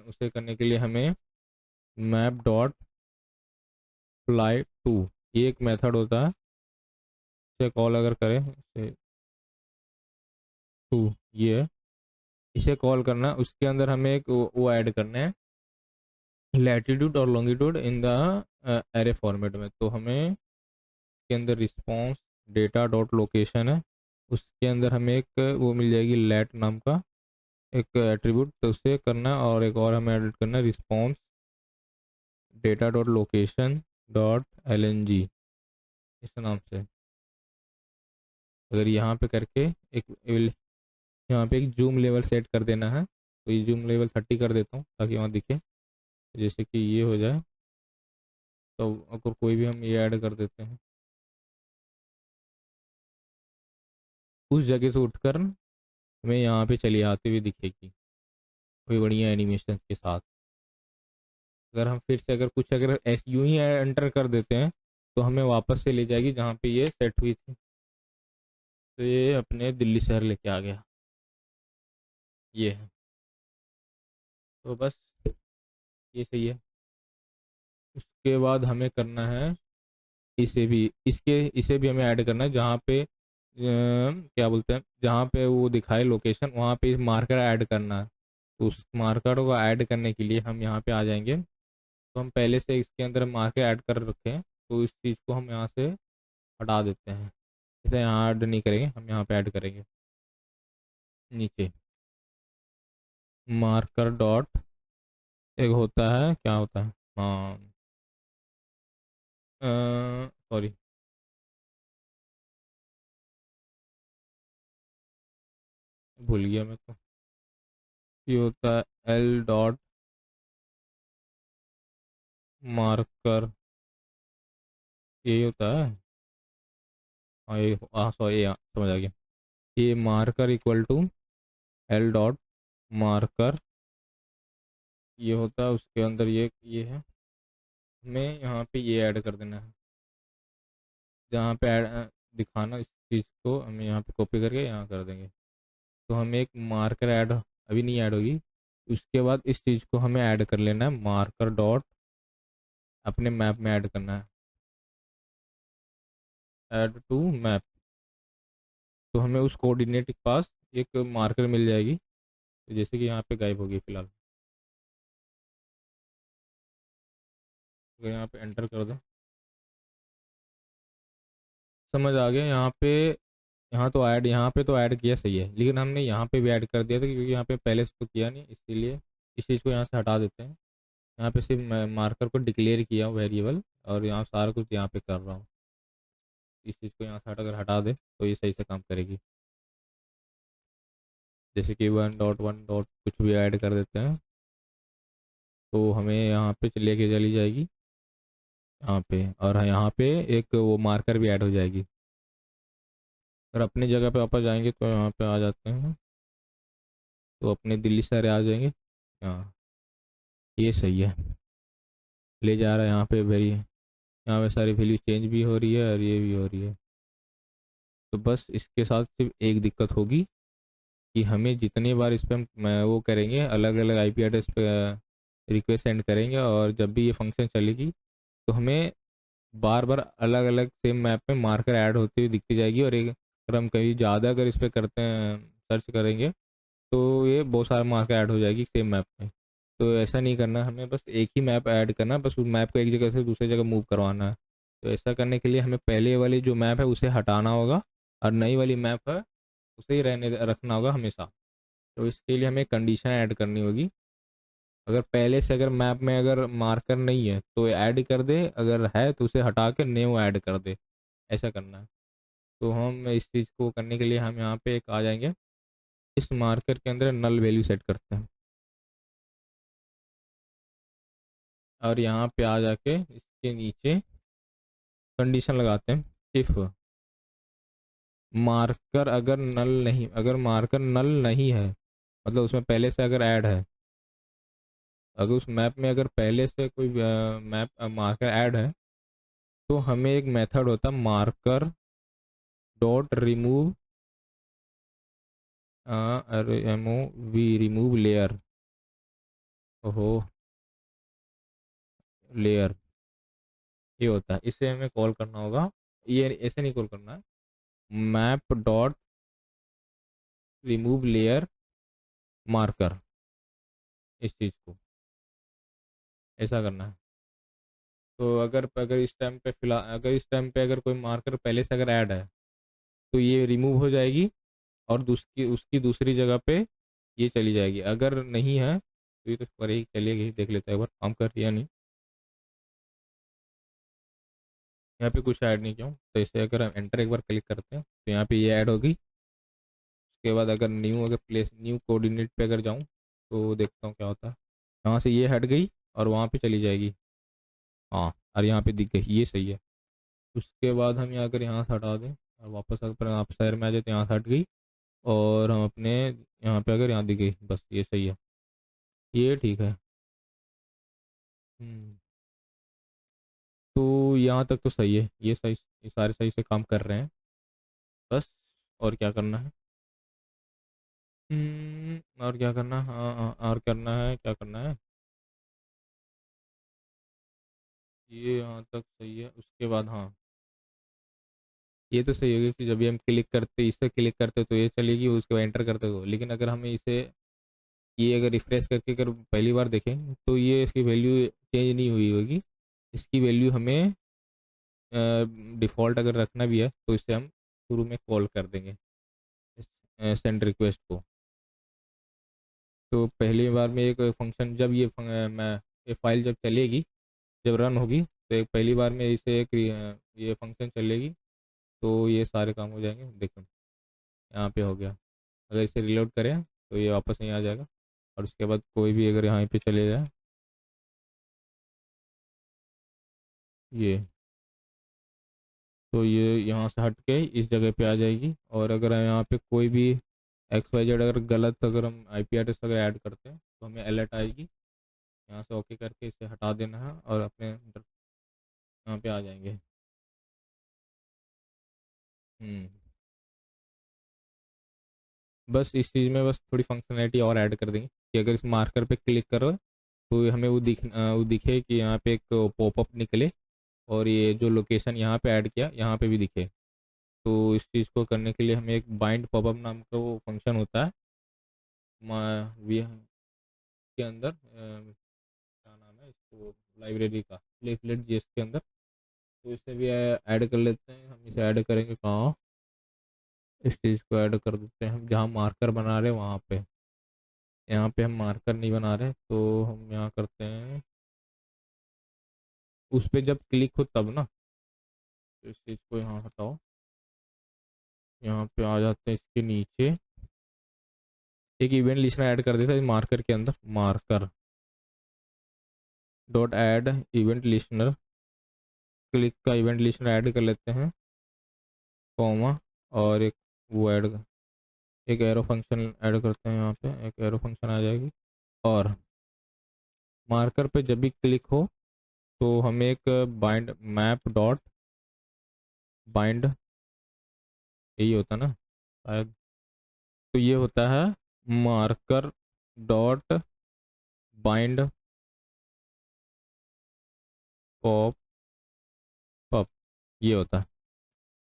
उसे करने के लिए हमें मैप डॉट फ्लाई टू, ये एक मेथड होता है। इसे कॉल अगर करें, इसे टू, ये है। इसे कॉल करना, उसके अंदर हमें एक वो ऐड करना है, लैटिट्यूड और longitude in the array format में। तो हमें के अंदर रिस्पॉन्स डेटा डॉट लोकेशन है, उसके अंदर हमें एक वो मिल जाएगी लेट नाम का एक एट्रीब्यूट, तो उसे करना है। और एक और हमें एडिट करना है, response data dot location dot L N G, इस नाम से। अगर यहाँ पे करके एक यहाँ पे एक जूम लेवल सेट कर देना है, तो ये जूम लेवल 30 कर देता हूँ ताकि वहाँ दिखे, जैसे कि ये हो जाए। तो अगर कोई भी हम ये ऐड कर देते हैं, उस जगह से उठकर हमें यहाँ पे चली आती हुई दिखेगी कोई बढ़िया एनिमेशन के साथ। अगर हम फिर से अगर कुछ अगर ऐसे यूं ही एंटर कर देते हैं, तो हमें वापस से ले जाएगी जहाँ पे ये सेट हुई थी। तो ये अपने दिल्ली शहर लेके आ गया, ये है। तो बस ये सही है। उसके बाद हमें करना है, इसे भी हमें ऐड करना है, जहाँ पे क्या बोलते हैं, जहाँ पे वो दिखाए लोकेशन, वहाँ पे मार्कर ऐड करना है। तो उस मार्कर को ऐड करने के लिए हम यहाँ पे आ जाएंगे। तो हम पहले से इसके अंदर मार्कर ऐड कर रखे हैं, तो इस चीज़ को हम यहाँ से हटा देते हैं। इसे यहाँ ऐड नहीं करेंगे, हम यहाँ पे ऐड करेंगे नीचे। मार्कर डॉट एक होता है, क्या होता है, हाँ, सॉरी, भूल गया मैं तो। ये होता है एल डॉट मार्कर, यही होता है। हाँ ये, हाँ सॉरी, समझ आ गया। ये marker equal to L dot marker, ये होता है। उसके अंदर ये है, हमें यहाँ पे ये ऐड कर देना है, जहाँ पे दिखाना इस चीज़ को हम यहाँ पे कॉपी करके यहाँ कर देंगे। तो हमें एक मार्कर ऐड अभी नहीं ऐड होगी, उसके बाद इस चीज़ को हमें ऐड कर लेना है, मार्कर डॉट अपने मैप में ऐड करना है, ऐड टू मैप। तो हमें उस कोऑर्डिनेट के पास एक मार्कर मिल जाएगी, तो जैसे कि यहाँ पे गायब होगी फिलहाल। अगर यहाँ पे एंटर कर दें, समझ आ गया। यहाँ पे, यहाँ पे तो ऐड किया सही है, लेकिन हमने यहाँ पे भी ऐड कर दिया था, क्योंकि यहाँ पे पहले से तो किया नहीं, इसीलिए इस चीज़ को यहाँ से हटा देते हैं। यहाँ पे सिर्फ मैं मार्कर को डिक्लेयर किया हूँ वेरिएबल, और यहाँ सारा कुछ यहाँ पे कर रहा हूँ। इस चीज़ को यहाँ से अगर हटा दे तो ये सही से काम करेगी। जैसे कि वन डॉट कुछ भी ऐड कर देते हैं, तो हमें यहाँ पे लेके चली जाएगी यहाँ पे, और यहाँ पे एक वो मार्कर भी ऐड हो जाएगी। अगर अपनी जगह पे वापस जाएंगे तो यहाँ पे आ जाते हैं, तो अपने दिल्ली सारे आ जाएंगे। हाँ, ये सही है, ले जा रहा है यहाँ पे वेरी, यहाँ पे सारी वैल्यू चेंज भी हो रही है और ये भी हो रही है। तो बस इसके साथ सिर्फ एक दिक्कत होगी कि हमें जितनी बार इस पर हम वो करेंगे, अलग अलग आईपी एड्रेस पे रिक्वेस्ट सेंड करेंगे, और जब भी ये फंक्शन चलेगी, तो हमें बार बार अलग अलग सेम मैप में मार्कर ऐड होती हुई दिखती जाएगी। और एक अगर हम कहीं ज़्यादा अगर इस पर करते हैं, सर्च करेंगे, तो ये बहुत सारा मार्कर ऐड हो जाएगी सेम मैप में। तो ऐसा नहीं करना, हमें बस एक ही मैप ऐड करना है, बस उस मैप को एक जगह से दूसरी जगह मूव करवाना है। तो ऐसा करने के लिए हमें पहले वाली जो मैप है उसे हटाना होगा, और नई वाली मैप है उसे ही रहने रखना होगा हमेशा। तो इसके लिए हमें कंडीशन ऐड करनी होगी। अगर पहले से अगर मैप में अगर मार्कर नहीं है तो ऐड कर दे, अगर है तो उसे हटा के न्यू ऐड कर दे, ऐसा करना है। तो हम इस चीज़ को करने के लिए हम यहाँ पे एक आ जाएंगे, इस मार्कर के अंदर नल वैल्यू सेट करते हैं, और यहाँ पे आ जाके इसके नीचे कंडीशन लगाते हैं, इफ़ मार्कर अगर मार्कर नल नहीं है, मतलब उसमें पहले से अगर ऐड है, अगर उस मैप में अगर पहले से कोई मैप मार्कर ऐड है, तो हमें एक मेथड होता है marker dot remove, RMOV remove layer. ओहो, लेयर, ये होता है, इसे हमें कॉल करना होगा। ये ऐसे नहीं कॉल करना है, map dot remove layer marker, इस चीज़ को ऐसा करना है। तो अगर अगर इस टाइम पे फिलहाल, अगर इस टाइम पे अगर कोई मार्कर पहले से अगर ऐड है तो ये रिमूव हो जाएगी, और दूसरी उसकी दूसरी जगह पे ये चली जाएगी। अगर नहीं है तो ये तो पर ही चलिएगी, देख लेते हैं एक बार काम कर रही है या नहीं। यहाँ पे कुछ ऐड नहीं किया हूँ, तो इसे अगर हम एंटर एक बार क्लिक करते हैं तो यहाँ पे ये ऐड होगी। उसके बाद अगर न्यू, अगर प्लेस न्यू कोऑर्डिनेट पे अगर जाऊँ तो देखता हूँ क्या होता है। यहाँ से ये हट गई और वहाँ पे चली जाएगी। हाँ, और यहाँ पे दिख गई, ये सही है। उसके बाद हम यहाँ अगर यहाँ से हटा दें और वापस अगर आप शहर में आ जाए तो यहाँ से हट गई, और हम अपने यहाँ पे अगर यहाँ दिख गई, बस ये सही है, ये ठीक है। हम्म, तो यहाँ तक तो सही है, ये सही, ये सारे सही से काम कर रहे हैं। बस, और क्या करना है? और क्या करना, हाँ हाँ, और करना है, क्या करना है? ये यहाँ तक सही है। उसके बाद हाँ, ये तो सही होगी कि जब भी हम क्लिक करते, इसे क्लिक करते तो ये चलेगी, उसके बाद एंटर करते तो, लेकिन अगर हमें इसे, ये अगर रिफ्रेश करके अगर पहली बार देखें तो ये इसकी वैल्यू चेंज नहीं हुई होगी। इसकी वैल्यू हमें डिफ़ॉल्ट अगर रखना भी है तो इसे हम शुरू में कॉल कर देंगे इस सेंड रिक्वेस्ट को। तो पहली बार में एक फंक्शन जब ये मैं ये फाइल जब चलेगी, जब रन होगी तो एक पहली बार में इसे एक ये फंक्शन चलेगी, तो ये सारे काम हो जाएंगे। देखो यहाँ पे हो गया। अगर इसे रिलोड करें तो ये वापस नहीं आ जाएगा, और उसके बाद कोई भी अगर यहाँ पे चले जाए, ये, तो ये यहाँ से हट के इस जगह पे आ जाएगी। और अगर यहाँ पे कोई भी एक्स वाई जेड अगर गलत, अगर हम आईपी एड्रेस अगर ऐड करते हैं तो हमें अलर्ट आएगी। यहाँ से ओके करके इसे हटा देना है और अपने यहाँ पे आ जाएंगे। हम्म, बस इस चीज़ में बस थोड़ी फंक्शनैलिटी और ऐड कर देंगे कि अगर इस मार्कर पे क्लिक करो तो हमें वो दिखे कि यहाँ पे एक पॉपअप निकले, और ये जो लोकेशन यहाँ पे ऐड किया यहाँ पे भी दिखे। तो इस चीज़ को करने के लिए हमें एक बाइंड पॉपअप नाम का वो फंक्शन होता है वी के अंदर, क्या नाम है इसको, लाइब्रेरी का लेफलेट जीएस के अंदर। तो इसे भी ऐड कर लेते हैं। हम इसे ऐड करेंगे कहाँ, इस चीज़ को ऐड कर देते हैं हम जहाँ मार्कर बना रहे हैं वहाँ पे। यहाँ पे हम मार्कर नहीं बना रहे तो हम यहाँ करते हैं, उस पर जब क्लिक हो तब ना। तो इस चीज़ को यहाँ हटाओ, यहाँ पे आ जाते हैं इसके नीचे, एक इवेंट लिस्टनर ऐड कर देता है मार्कर के अंदर, marker dot add event listener, click का इवेंट लिस्टनर ऐड कर लेते हैं, कॉमा, और एक वो ऐड, एक एरो फंक्शन ऐड करते हैं, यहाँ पे एक एरो फंक्शन आ जाएगी। और मार्कर पे जब भी क्लिक हो तो हमें एक बाइंड मैप डॉट बाइंड, यही होता ना शायद, तो ये होता है marker dot bind pop up, ये होता है।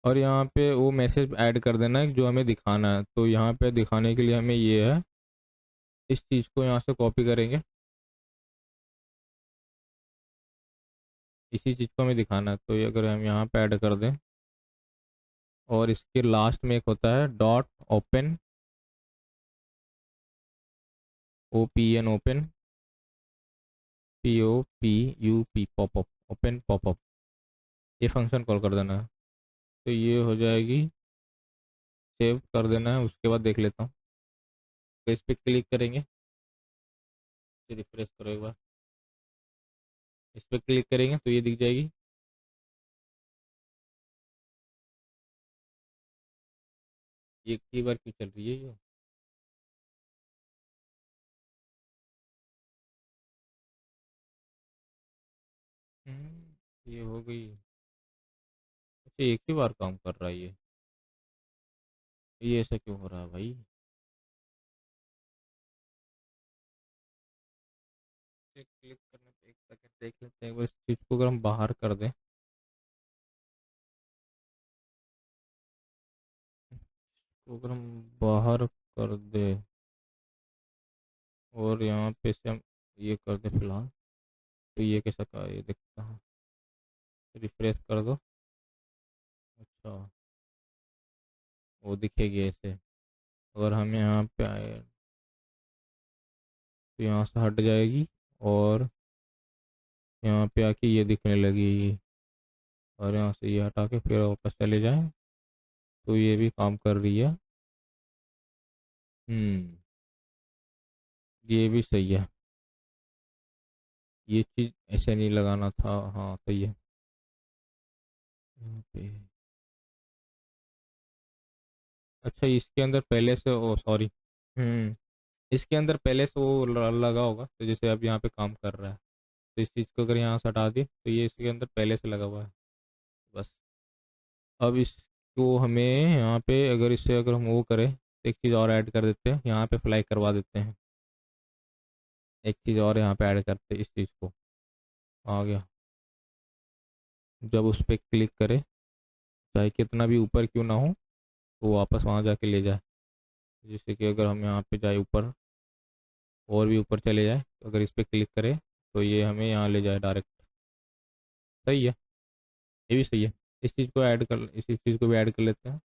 और यहाँ पे वो मैसेज ऐड कर देना है जो हमें दिखाना है। तो यहाँ पे दिखाने के लिए हमें ये है, इस चीज़ को यहाँ से कॉपी करेंगे, इसी चीज़ को हमें दिखाना है। तो ये अगर हम यहाँ पे ऐड कर दें, और इसके लास्ट में एक होता है dot open, O P N open, P O P U P popup, open popup, ये फंक्शन कॉल कर देना है। तो ये हो जाएगी, सेव कर देना है। उसके बाद देख लेता हूँ, तो इस पर क्लिक करेंगे, रिफ्रेश करो एक बार, इस पर क्लिक करेंगे तो ये दिख जाएगी। ये की बार क्यों चल रही है ये? ये हो गई। अच्छा, एक ही बार काम कर रहा है ये ऐसा क्यों हो रहा है भाई? इसे क्लिक करने पे एक सेकंड देख लेते हैं एक बार इस चीज़ को अगर हम बाहर कर दें, तो अगर हम बाहर कर दे और यहाँ पे से हम ये कर दे फिलहाल, तो ये कैसा का ये दिखता है। रिफ्रेश कर दो। अच्छा, वो दिखेगी ऐसे। अगर हम यहाँ पे आए तो यहाँ से हट जाएगी और यहाँ पे आके ये दिखने लगेगी। और यहाँ से ये हटा के फिर वापस चले जाएं तो ये भी काम कर रही है। हम्म, ये भी सही है। ये चीज़ ऐसे नहीं लगाना था। हाँ सही है। यहाँ पे अच्छा, इसके अंदर पहले से, ओ सॉरी, इसके अंदर पहले से वो लगा होगा, तो जैसे अब यहाँ पे काम कर रहा है, तो इस चीज़ को अगर यहाँ से हटा दिए तो ये इसके अंदर पहले से लगा हुआ है। बस अब इसको हमें यहाँ पे अगर इससे अगर हम वो करें तो एक चीज़ और ऐड कर देते हैं, यहाँ पे फ्लाई करवा देते हैं। एक चीज़ और यहाँ पे ऐड करते हैं इस चीज़ को। आ गया। जब उस पर क्लिक करें, चाहे कितना भी ऊपर क्यों ना हो, तो वापस वहाँ जाके ले जाए। जैसे कि अगर हम यहाँ पे जाए ऊपर, और भी ऊपर चले जाए, तो अगर इस पर क्लिक करें तो ये हमें यहाँ ले जाए डायरेक्ट। सही है, ये भी सही है। इस चीज़ को ऐड कर, इसी चीज़ को भी ऐड कर लेते हैं,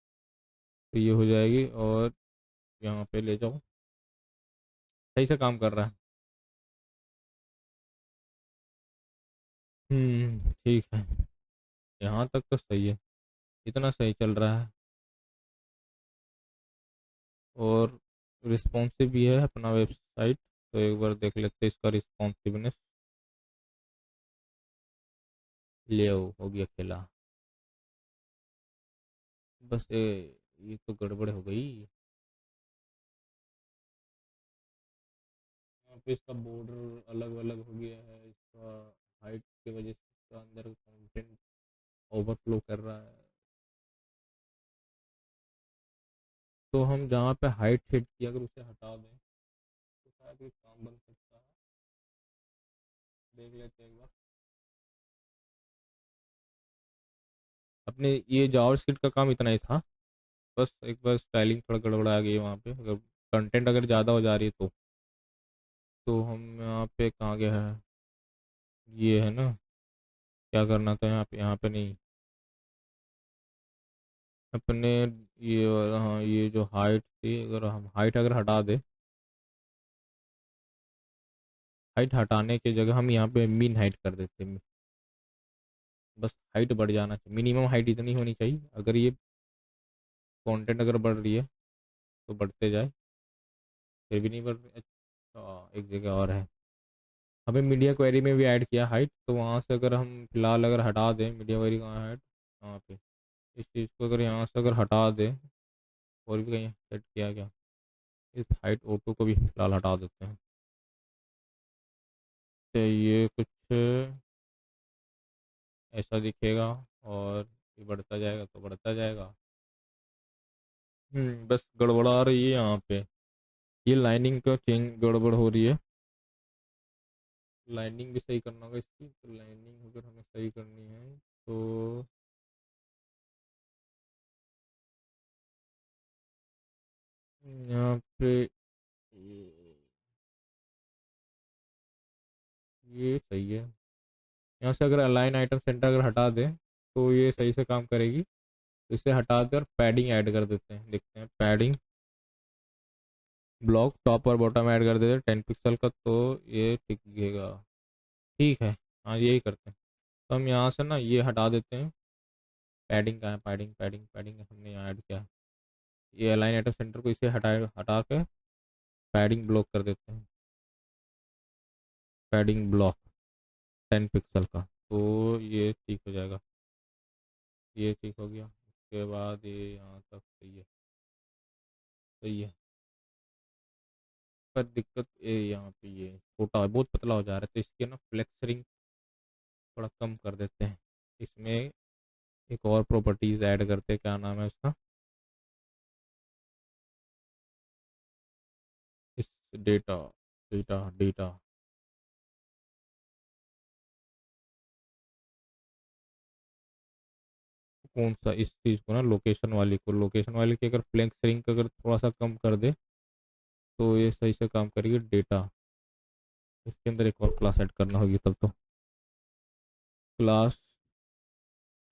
तो ये हो जाएगी। और यहाँ पे ले जाओ, सही से काम कर रहा है। ठीक है। यहाँ तक तो सही है, इतना सही चल रहा है। और रिस्पॉन्सिव भी है अपना वेबसाइट, तो एक बार देख लेते हैं इसका रिस्पॉन्सिवनेस। ले हो गया खेला। बस ये तो गड़बड़ हो गई। यहाँ पे इसका बॉर्डर अलग अलग हो गया है, इसका हाइट की वजह से इसका अंदर कंटेंट ओवरफ्लो कर रहा है। तो हम जहाँ पे हाइट सेट किया अगर उसे हटा दें तो शायद ये काम बन सकता है। देख लेते हैं एक बार। अपने ये जावास्क्रिप्ट का काम इतना ही था। बस एक बार स्टाइलिंग थोड़ा गड़बड़ा गई है वहाँ पे, अगर कंटेंट अगर ज़्यादा हो जा रही है तो हम यहाँ पे कहाँ गया है, ये है ना, क्या करना था यहाँ पे, यहाँ पे नहीं, अपने ये वाला, हाँ ये जो हाइट थी, अगर हम हाइट अगर हटा दे, हाइट हटाने की जगह हम यहाँ पे मीन हाइट कर देते हैं। बस हाइट बढ़ जाना चाहिए, मिनिमम हाइट इतनी होनी चाहिए। अगर ये कंटेंट अगर बढ़ रही है तो बढ़ते जाए, फिर भी नहीं बढ़ रही। अच्छा, एक जगह और है, हमें मीडिया क्वेरी में भी ऐड किया हाइट, तो वहाँ से अगर हम फिलहाल अगर हटा दें, मीडिया क्वेरी कहाँ है हाइट, वहाँ पे इस चीज़ को अगर यहाँ से अगर हटा दें, और भी कहीं सेट किया गया, इस हाइट ऑटो को भी फिलहाल हटा देते हैं। तो ये कुछ ऐसा दिखेगा, और ये बढ़ता जाएगा तो बढ़ता जाएगा। बस गड़बड़ा रही है यहाँ पे, ये लाइनिंग का चेंज गड़बड़ हो रही है। लाइनिंग भी सही करना होगा इसकी, तो लाइनिंग अगर हमें सही करनी है तो यहाँ पे ये सही है। यहाँ से अगर अलाइन आइटम सेंटर अगर हटा दें तो ये सही से काम करेगी। तो इसे हटा दें और पैडिंग ऐड कर देते हैं, देखते हैं पैडिंग ब्लॉक टॉप और बॉटम ऐड कर देते हैं 10 पिक्सल का, तो ये ठीक दिखेगा। ठीक है, हाँ यही करते हैं। तो हम यहाँ से ना ये हटा देते हैं। पैडिंग का है, पैडिंग पैडिंग पैडिंग हमने यहाँ ऐड किया है। ये अलाइन आइटम सेंटर को इसे हटा के पैडिंग ब्लॉक कर देते हैं। पैडिंग ब्लॉक 10 पिक्सल का, तो ये ठीक हो जाएगा। ये ठीक हो गया, उसके बाद ये यहाँ तक सही है। सही है। पर दिक्कत ये यहाँ पे ये छोटा है, बहुत पतला हो जा रहा है, तो इसके ना फ्लेक्सरिंग थोड़ा कम कर देते हैं। इसमें एक और प्रॉपर्टीज ऐड करते हैं, क्या नाम है उसका, इस डेटा डेटा डेटा कौन सा, इस चीज़ को ना, लोकेशन वाली की अगर फ्लैंक श्रिंक अगर थोड़ा सा कम कर दे तो ये सही से काम करेगी। डेटा, इसके अंदर एक और क्लास ऐड करना होगी तब तो। क्लास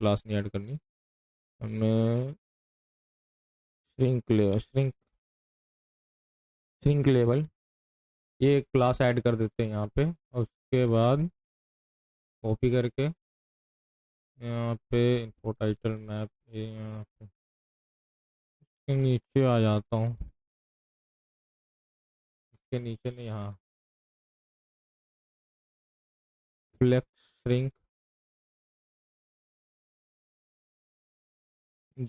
क्लास नहीं ऐड करनी हमें। श्रिंक लेवल, ये क्लास ऐड कर देते हैं यहाँ पे। और उसके बाद कॉपी करके यहाँ पे इन्फो टाइटल मैप, ये यहाँ पे इसके नीचे आ जाता हूँ। इसके नीचे नहीं, यहाँ फ्लेक्स श्रिंक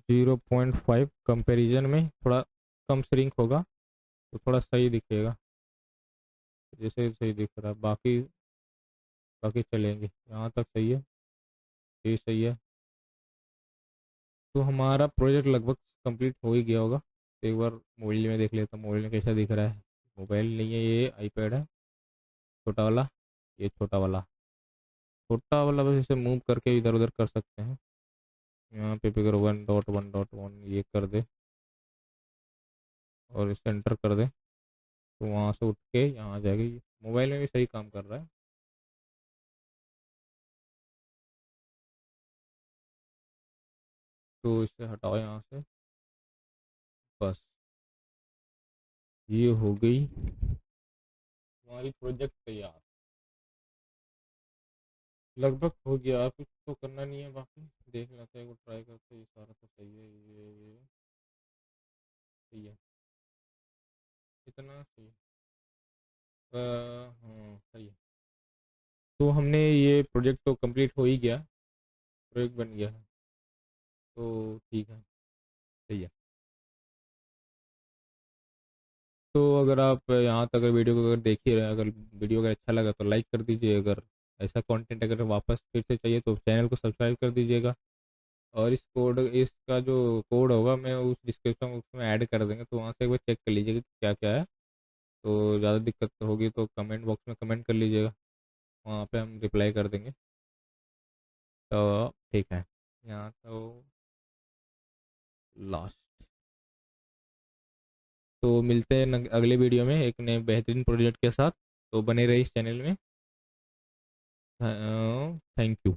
0.5, कंपैरिजन में थोड़ा कम श्रिंक होगा तो थोड़ा सही दिखेगा। जैसे सही दिख रहा है, बाकी बाकी चलेंगे, यहाँ तक सही है, ये सही है। तो हमारा प्रोजेक्ट लगभग कंप्लीट हो ही गया होगा। तो एक बार मोबाइल में देख लेता हूँ, मोबाइल में कैसा दिख रहा है। मोबाइल नहीं है, ये आईपैड है, छोटा वाला। ये छोटा वाला बस इसे मूव करके इधर उधर कर सकते हैं। यहाँ पे फिगर 1.1.1 ये कर दे और इसे एंटर कर दे तो वहाँ से उठ के यहाँ आ जाएगी। मोबाइल में भी सही काम कर रहा है। तो इसे हटाओ यहाँ से, बस ये हो गई हमारी प्रोजेक्ट तैयार। लगभग हो गया, कुछ तो करना नहीं है बाकी। देख लेते हैं, एक ट्राई करते हैं। ये सारा तो सही है, ये सही है, इतना सही है। हाँ सही है। तो हमने ये प्रोजेक्ट तो कंप्लीट हो ही गया, प्रोजेक्ट बन गया है, तो ठीक है, सही है। तो अगर आप यहाँ तक अगर वीडियो को अगर देख ही रहे हैं, अगर वीडियो अगर अच्छा लगा तो लाइक कर दीजिए। अगर ऐसा कंटेंट अगर वापस फिर से चाहिए तो चैनल को सब्सक्राइब कर दीजिएगा। और इसका जो कोड होगा मैं उस डिस्क्रिप्शन बॉक्स में ऐड कर देंगे, तो वहाँ से एक बार चेक कर लीजिएगा कि क्या क्या है। तो ज़्यादा दिक्कत होगी तो कमेंट बॉक्स में कमेंट कर लीजिएगा, वहाँ पे हम रिप्लाई कर देंगे। तो ठीक है, यहाँ तो लास्ट। तो मिलते हैं अगले वीडियो में एक नए बेहतरीन प्रोजेक्ट के साथ। तो बने रहिए इस चैनल में। Thank you.